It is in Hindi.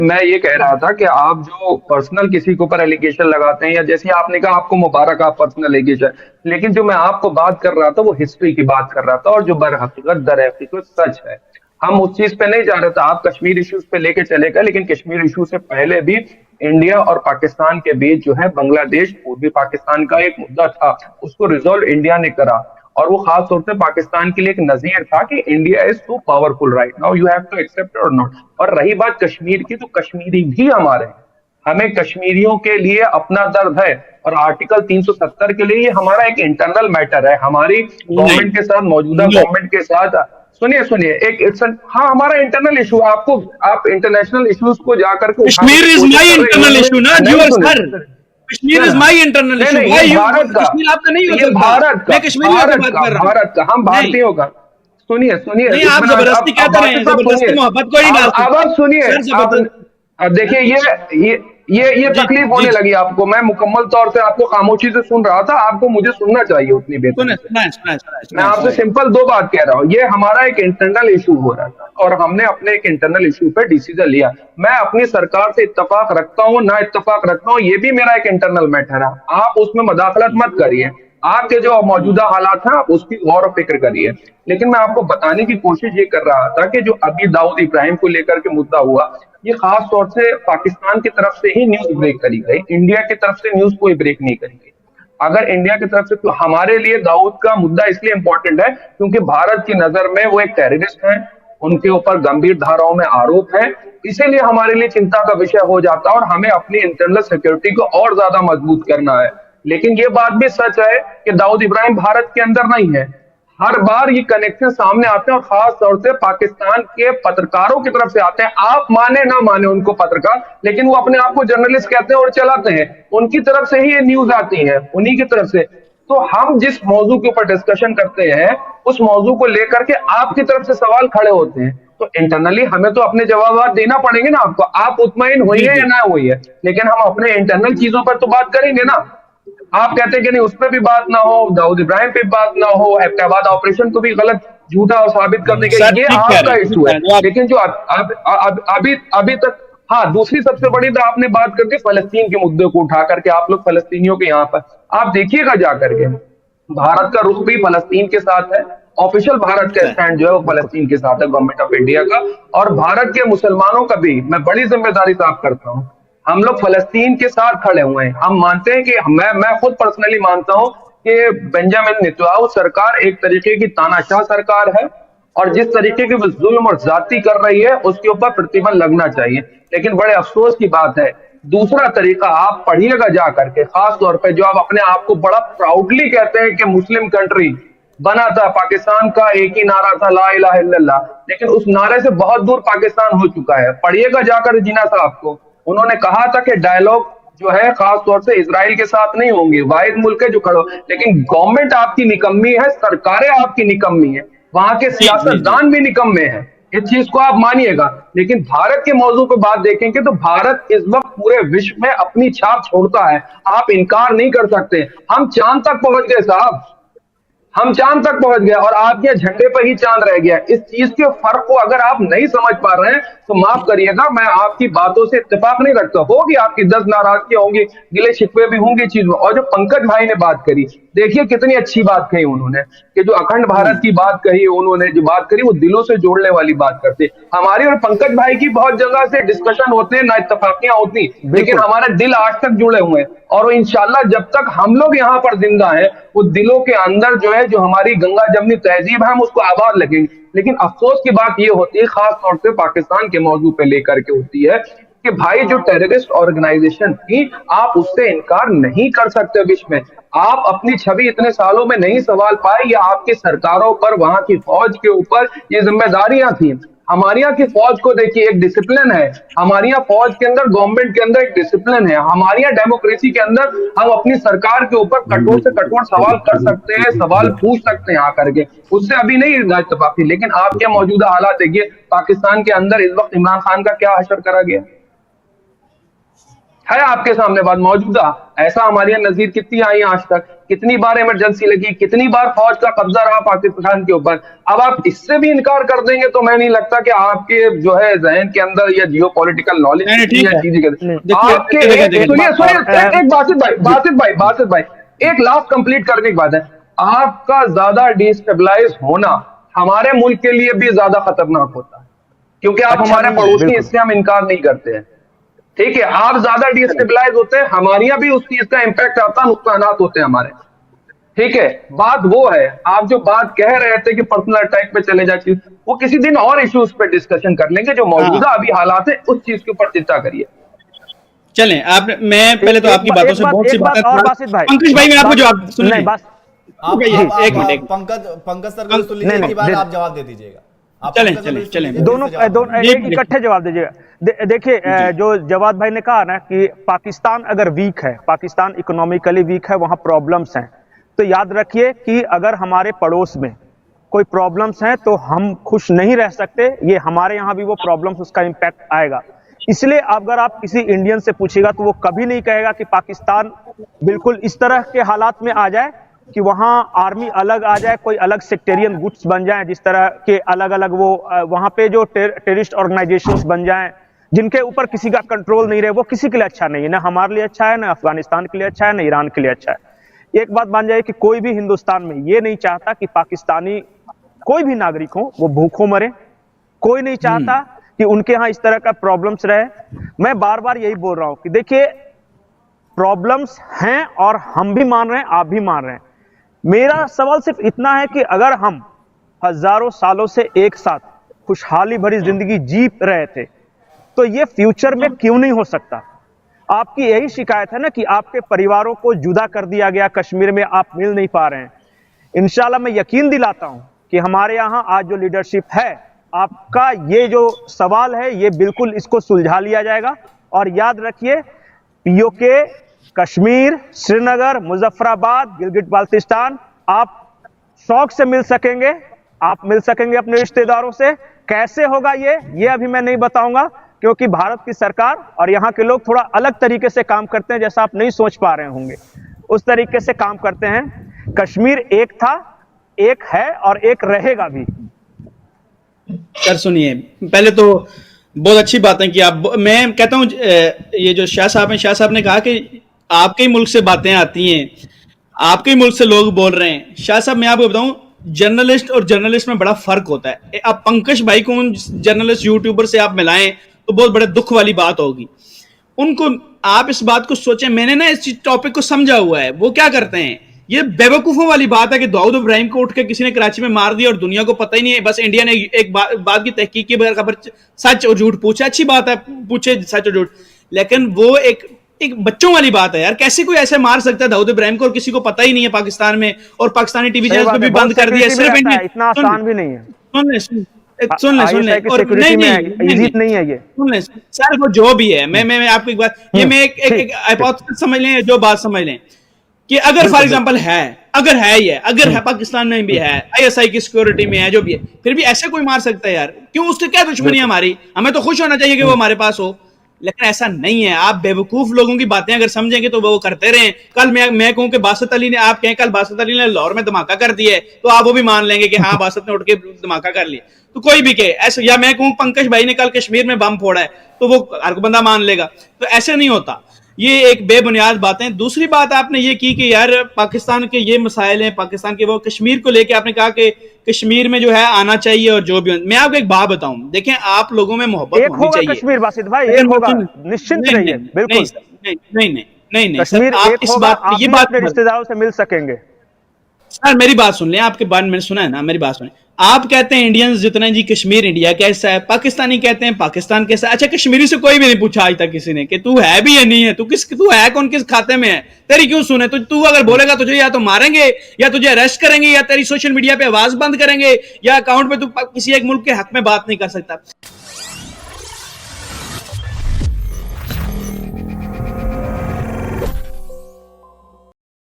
मैं ये कह रहा था कि आप जो पर्सनल किसी के ऊपर एलिगेशन लगाते हैं, या जैसे आपने कहा आपको मुबारक, आप पर्सनल एलिगेशन, लेकिन जो मैं आपको बात कर रहा था वो हिस्ट्री की बात कर रहा था, और जो बरहकीकत दर हकीकत सच है, हम उस चीज पे नहीं जा रहे थे। आप कश्मीर इश्यूज पे लेके चले गए, लेकिन कश्मीर इशू से पहले भी इंडिया और पाकिस्तान के बीच जो है बांग्लादेश पूर्वी पाकिस्तान का एक मुद्दा था, उसको रिजोल्व इंडिया ने करा। और वो खास तौर से पाकिस्तान के लिए एक नजीर था कि India is too powerful right now, you have to accept or not. और रही बात कश्मीर की, तो कश्मीरी भी हमारे हैं, हमें कश्मीरियों के लिए अपना दर्द है। और आर्टिकल 370 के लिए ये हमारा एक इंटरनल मैटर है, हमारी नहीं गवर्नमेंट के साथ, मौजूदा नो गवर्नमेंट के साथ। सुनिए सुनिए, एक इट्स हाँ, हमारा इंटरनल इशू। आपको, आप इंटरनेशनल इश्यूज को जाकर के उठाने कश्मीर की इज कोशिश माई कर रहे हैं इंटरनल इंग्लैंड इशू ना में। नहीं यूर सुनिए, सर, कश्मीर इज नहीं माई इंटरनल नहीं इशू। नहीं, भाई ये यू भारत का, कश्मीर आपका नहीं हो ये सकता। भारत का, मैं कश्मीरियों से बात कर रहा हूँ। भारत का, हम नहीं भारतीयों का। सुनिए सुनिए, नहीं, आप इत्मीनान, जबरदस्ती क्या अब कर रहे बाकी हैं? साहब जबरदस्ती सुनिए। मोहब्बत को ही डाल अब सकते आप सुनिए, सर, आप जबरदस्त। अब देखिए, ये जी तकलीफ जी होने जी लगी आपको। मैं मुकम्मल तौर से आपको खामोशी से सुन रहा था, आपको मुझे सुनना चाहिए उतनी बेहतरी सुने से। सुना है सुना है सुना है मैं सुना है आपसे सुना है। सिंपल दो बात कह रहा हूँ, ये हमारा एक इंटरनल इशू हो रहा था, और हमने अपने एक इंटरनल इशू पे डिसीजन लिया। मैं अपनी सरकार से इत्तेफाक रखता हूँ ना इत्तेफाक रखता हूँ, ये भी मेरा एक इंटरनल मैटर है, आप उसमें मदाखलत मत करिए। आपके जो मौजूदा हालात हैं आप उसकी गौर और फिक्र करिए। लेकिन मैं आपको बताने की कोशिश ये कर रहा था कि जो अभी दाऊद इब्राहिम को लेकर के मुद्दा हुआ, ये खास तौर से पाकिस्तान की तरफ से ही न्यूज ब्रेक करी गई, इंडिया की तरफ से न्यूज कोई ब्रेक नहीं करी गई। अगर इंडिया की तरफ से, तो हमारे लिए दाऊद का मुद्दा इसलिए इंपॉर्टेंट है क्योंकि भारत की नजर में वो एक टेररिस्ट है, उनके ऊपर गंभीर धाराओं में आरोप है, इसीलिए हमारे लिए चिंता का विषय हो जाता है, और हमें अपनी इंटरनल सिक्योरिटी को और ज्यादा मजबूत करना है। लेकिन ये बात भी सच है कि दाऊद इब्राहिम भारत के अंदर नहीं है। हर बार ये कनेक्शन सामने आते हैं, और खास तौर से पाकिस्तान के पत्रकारों की तरफ से आते हैं। आप माने ना माने उनको पत्रकार, लेकिन वो अपने आप को जर्नलिस्ट कहते हैं और चलाते हैं, उनकी तरफ से ही ये न्यूज आती है, उन्हीं की तरफ से। तो हम जिस मौजू के ऊपर डिस्कशन करते हैं, उस मौजू को लेकर के आपकी तरफ से सवाल खड़े होते हैं, तो इंटरनली हमें तो अपने जवाब देना पड़ेंगे ना आपको। आप मुतमईन हुई जी है या जी ना हुई है, लेकिन हम अपने इंटरनल चीजों पर तो बात करेंगे ना। आप कहते हैं कि नहीं, उस पर भी बात ना हो, दाऊद इब्राहिम पे बात ना हो, एबटाबाद ऑपरेशन को भी गलत, झूठा और साबित करने के, सर, ये ठीक कह रहे आपका हैं, ठीक इशू कह है। रहे हैं। जो आप लेकिन जो अभी अभी तक, हाँ, दूसरी सबसे बड़ी तो आपने बात करके फलस्तीन के मुद्दे को उठा करके, आप लोग फलस्तीनियों के यहाँ पर आप देखिएगा जाकर के, भारत का रुख भी फलस्तीन के साथ है। ऑफिशियल भारत का है, स्टैंड जो है वो बिल्कुल फलस्तीन के साथ है, गवर्नमेंट ऑफ इंडिया का। और भारत के मुसलमानों का भी मैं बड़ी जिम्मेदारी साफ करता हूँ, हम लोग फलस्तीन के साथ खड़े हुए हैं। हम मानते हैं कि मैं खुद पर्सनली मानता हूं कि बेंजामिन नेतन्याहू सरकार एक तरीके की तानाशाह सरकार है, और जिस तरीके के वो जुल्म और जाति कर रही है उसके ऊपर प्रतिबंध लगना चाहिए। लेकिन बड़े अफसोस की बात है, दूसरा तरीका आप पढ़िएगा जा करके, खास तौर पे जो आप अपने आप को बड़ा प्राउडली कहते हैं कि मुस्लिम कंट्री बना था, पाकिस्तान का एक ही नारा था, ला इलाहा इल्लल्लाह, लेकिन उस नारे से बहुत दूर पाकिस्तान हो चुका है। पढ़िएगा जाकर जिना साहब को, उन्होंने कहा था कि डायलॉग जो है खास तौर से इजराइल के साथ नहीं होंगे, वाहिद मुल्क है जो खड़ो, लेकिन गवर्नमेंट आपकी निकम्मी है, सरकारें आपकी निकम्मी है, वहां के जी जी जी सियासतदान भी निकम्मे हैं, इस चीज को आप मानिएगा। लेकिन भारत के मौजू पर बात देखेंगे तो भारत इस वक्त पूरे विश्व में अपनी छाप छोड़ता है, आप इनकार नहीं कर सकते। हम चांद तक पहुंच गए साहब, हम चांद तक पहुंच गए, और आपके झंडे पर ही चांद रह गया। इस चीज के फर्क को अगर आप नहीं समझ पा रहे हैं तो माफ करिएगा, मैं आपकी बातों से इत्तेफाक नहीं रखता। होगी आपकी 10 नाराजगियां होंगी, गिले शिकवे भी होंगे चीज में। और जो पंकज भाई ने बात करी, देखिए कितनी अच्छी बात कही उन्होंने, कि जो अखंड भारत की बात कही उन्होंने, जो बात करी वो दिलों से जोड़ने वाली बात करते। हमारी और पंकज भाई की बहुत जगह से डिस्कशन होते हैं, ना इत्तेफाकियां होती, लेकिन हमारे दिल आज तक जुड़े हुए हैं, और वो इंशाल्लाह जब तक हम लोग यहाँ पर जिंदा हैं, वो दिलों के अंदर जो है, जो हमारी गंगा जमनी तहजीब है, हम उसको आबाद लगेंगे। लेकिन अफसोस की बात ये होती है, खास तौर से पाकिस्तान के मौजू पे लेकर के होती है, कि भाई जो टेररिस्ट ऑर्गेनाइजेशन थी, आप उससे इनकार नहीं कर सकते। विश्व में आप अपनी छवि इतने सालों में नहीं संभाल पाए, या आपकी सरकारों पर, वहां की फौज के ऊपर ये जिम्मेदारियां थी। हमारे यहाँ की फौज को देखिए, एक डिसिप्लिन है, हमारे यहाँ फौज के अंदर, गवर्नमेंट के अंदर एक डिसिप्लिन है। हमारे यहाँ डेमोक्रेसी के अंदर हम अपनी सरकार के ऊपर कठोर से कठोर सवाल कर सकते हैं, सवाल पूछ सकते हैं आकर के, उससे अभी नहीं इत्तेफाकी। लेकिन आपके मौजूदा हालात देखिए, पाकिस्तान के अंदर इस वक्त इमरान खान का क्या हशर करा गया है आपके सामने बात मौजूदा। ऐसा हमारे यहाँ नजीर कितनी आई आज तक, कितनी बार इमरजेंसी लगी, कितनी बार फौज का कब्जा रहा पाकिस्तान के ऊपर। अब आप इससे भी इनकार कर देंगे तो मैं नहीं लगता कि आपके जो है जहन के अंदर या जियो पॉलिटिकल नॉलेज नहीं, ठीक है। चीजें देखिए, आपके देखिए, सुनिए सुनिए एक बासित भाई एक लास्ट कंप्लीट करने की बात है। आपका ज्यादा डिस्टेबलाइज होना हमारे मुल्क के लिए भी ज्यादा खतरनाक होता है, क्योंकि आप अच्छा हमारे नहीं है, पड़ोसी, बिल्कुल। इससे हम इनकार नहीं करते हैं। ठीक है, आप ज्यादा डिस्टेबलाइज होते हैं, हमारे यहाँ भी उस चीज का इंपैक्ट आता है, नुकसान होते हैं हमारे। ठीक है, बात वो है, आप जो बात कह रहे थे कि पर्सनल अटैक पे चले जाती, वो किसी दिन और इश्यूज पे डिस्कशन कर लेंगे, जो मौजूदा अभी हालात है उस चीज के ऊपर चर्चा करिए। चलें, आप मैं पहले तो आपकी बातों से बहुत सी बातें, और बासित भाई, पंकज भाई मैं आपको जवाब सुन नहीं बस आप एक मिनट पंकज सर को सुन लीजिए, नहीं, इसके बाद नहीं, आप जवाब दे दीजिएगा। आप चलें, पंकज सर को चलें, सुन चलें। लीजिए, दोनों फिर से जवाब दोनों जी, एक इकट्ठे जवाब दीजिएगा। देखिए जो जवाद भाई ने कहा ना कि पाकिस्तान अगर वीक है, पाकिस्तान इकोनॉमिकली वीक है, वहां प्रॉब्लम्स हैं, तो याद रखिए कि अगर हमारे पड़ोस में कोई प्रॉब्लम्स हैं तो हम खुश नहीं रह सकते, ये हमारे यहाँ भी वो प्रॉब्लम्स, उसका इम्पैक्ट आएगा। इसलिए अगर आप किसी इंडियन से पूछिएगा तो वो कभी नहीं कहेगा कि पाकिस्तान बिल्कुल इस तरह के हालात में आ जाए कि वहां आर्मी अलग आ जाए, कोई अलग सेक्टेरियन गुट्स बन जाए, जिस तरह के अलग अलग वो वहां पे जो टेररिस्ट ऑर्गेनाइजेशंस बन जाएं जिनके ऊपर किसी का कंट्रोल नहीं रहे, वो किसी के लिए अच्छा नहीं है, ना हमारे लिए अच्छा है, ना अफगानिस्तान के लिए अच्छा है, ना ईरान के लिए अच्छा है। एक बात मान जाए कि कोई भी हिंदुस्तान में ये नहीं चाहता कि पाकिस्तानी कोई भी नागरिक हो वो भूखों मरे, कोई नहीं चाहता कि उनके यहाँ इस तरह का प्रॉब्लम्स रहे। मैं बार बार यही बोल रहा हूं कि देखिए प्रॉब्लम्स हैं और हम भी मान रहे हैं, आप भी मान रहे हैं। मेरा सवाल सिर्फ इतना है कि अगर हम हजारों सालों से एक साथ खुशहाली भरी जिंदगी जी रहे थे तो ये फ्यूचर में क्यों नहीं हो सकता। आपकी यही शिकायत है ना कि आपके परिवारों को जुदा कर दिया गया, कश्मीर में आप मिल नहीं पा रहे हैं। इंशाल्लाह मैं यकीन दिलाता हूं कि हमारे यहां आज जो लीडरशिप है, आपका ये जो सवाल है ये बिल्कुल इसको सुलझा लिया जाएगा। और याद रखिए पीओके, कश्मीर, श्रीनगर, मुजफ्फराबाद, गिलगिट बाल्टिस्तान, आप शौक से मिल सकेंगे, आप मिल सकेंगे अपने रिश्तेदारों से। कैसे होगा ये अभी मैं नहीं बताऊंगा, क्योंकि भारत की सरकार और यहाँ के लोग थोड़ा अलग तरीके से काम करते हैं, जैसा आप नहीं सोच पा रहे होंगे, उस तरीके से काम करते हैं। कश्मीर एक था, एक है और एक रहेगा भी। सर सुनिए, पहले तो बहुत अच्छी बात है कि आप, मैं कहता हूं ये जो शाह साहब हैं, शाह साहब ने कहा कि आपके ही मुल्क से बातें आती हैं, आपके ही मुल्क से लोग बोल रहे हैं। शाह साहब मैं आपको बताऊं, जर्नलिस्ट और जर्नलिस्ट में बड़ा फर्क होता है। आप पंकज भाई को उन जर्नलिस्ट यूट्यूबर से आप मिलाएं तो बहुत बड़े दुख वाली बात होगी। उनको आप इस बात को सोचें, मैंने ना इस टॉपिक को समझा हुआ है। वो क्या करते हैं, ये बेवकूफों वाली बात है कि दाऊद इब्राहिम को उठ के किसी ने कराची में मार दिया और दुनिया को पता ही नहीं है। बस इंडिया ने एक बात की तहकीक की बगैर खबर सच और झूठ पूछा, अच्छी बात है, पूछे सच और झूठ, लेकिन वो एक बच्चों वाली बात है यार। कैसे कोई ऐसे मार सकता है दाऊद इब्राहिम को और किसी को पता ही नहीं है पाकिस्तान में, और पाकिस्तानी टीवी चैनल को भी बंद कर दिया। सिर्फ इतना आसान भी नहीं है। सुन ले और नहीं है ये। सुन ले सर, वो जो भी है, मैं आपको एक बात, ये मैं एक हाइपोथेसिस समझ लें, जो बात समझ लें कि अगर फॉर एग्जांपल है, अगर है पाकिस्तान में भी है, आईएसआई की सिक्योरिटी में है, जो भी है, फिर भी ऐसे कोई मार सकता है यार? क्यों? उससे क्या दुश्मनी है हमारी? हमें तो खुश होना चाहिए कि वो हमारे पास हो, लेकिन ऐसा नहीं है। आप बेवकूफ लोगों की बातें अगर समझेंगे तो वो करते रहे। कल मैं कहूं कि बासत अली ने, आप कहें कल बासत अली ने लाहौर में धमाका कर दिया, तो आप वो भी मान लेंगे कि हाँ बासत ने उठ के धमाका कर लिया। तो कोई भी कहे ऐसे, या मैं कहूं पंकज भाई ने कल कश्मीर में बम फोड़ा है, तो वो हर बंदा मान लेगा। तो ऐसे नहीं होता, ये एक बेबुनियाद बातें। दूसरी बात आपने ये की कि यार पाकिस्तान के ये मसाइल हैं, पाकिस्तान के वो, कश्मीर को लेके आपने कहा कि कश्मीर में जो है आना चाहिए, और जो भी, मैं आपको एक बात बताऊं, देखें आप लोगों में मोहब्बत होनी चाहिए। कश्मीर बासित भाई एक होगा, निश्चिंत रहिए, बिल्कुल नहीं कश्मीर एक होगा, आप भी अपने रिश्तेदारों से मिल सकेंगे। सर मेरी बात सुन लें, आपके बारे में मैंने सुना है ना, मेरी बात सुने। आप कहते हैं इंडियंस जितने जी कश्मीर इंडिया का हिस्सा है, पाकिस्तानी कहते हैं पाकिस्तान के हिस्सा। अच्छा, कश्मीरी से कोई भी नहीं पूछा आज तक किसी ने कि तू है भी या नहीं है, तू है कौन, किस खाते में है, तेरी क्यों सुने? तू अगर बोलेगा तुझे या तो मारेंगे, या तुझे अरेस्ट करेंगे, या तेरी सोशल मीडिया पे आवाज बंद करेंगे, या अकाउंट पे तू किसी एक मुल्क के हक में बात नहीं कर सकता।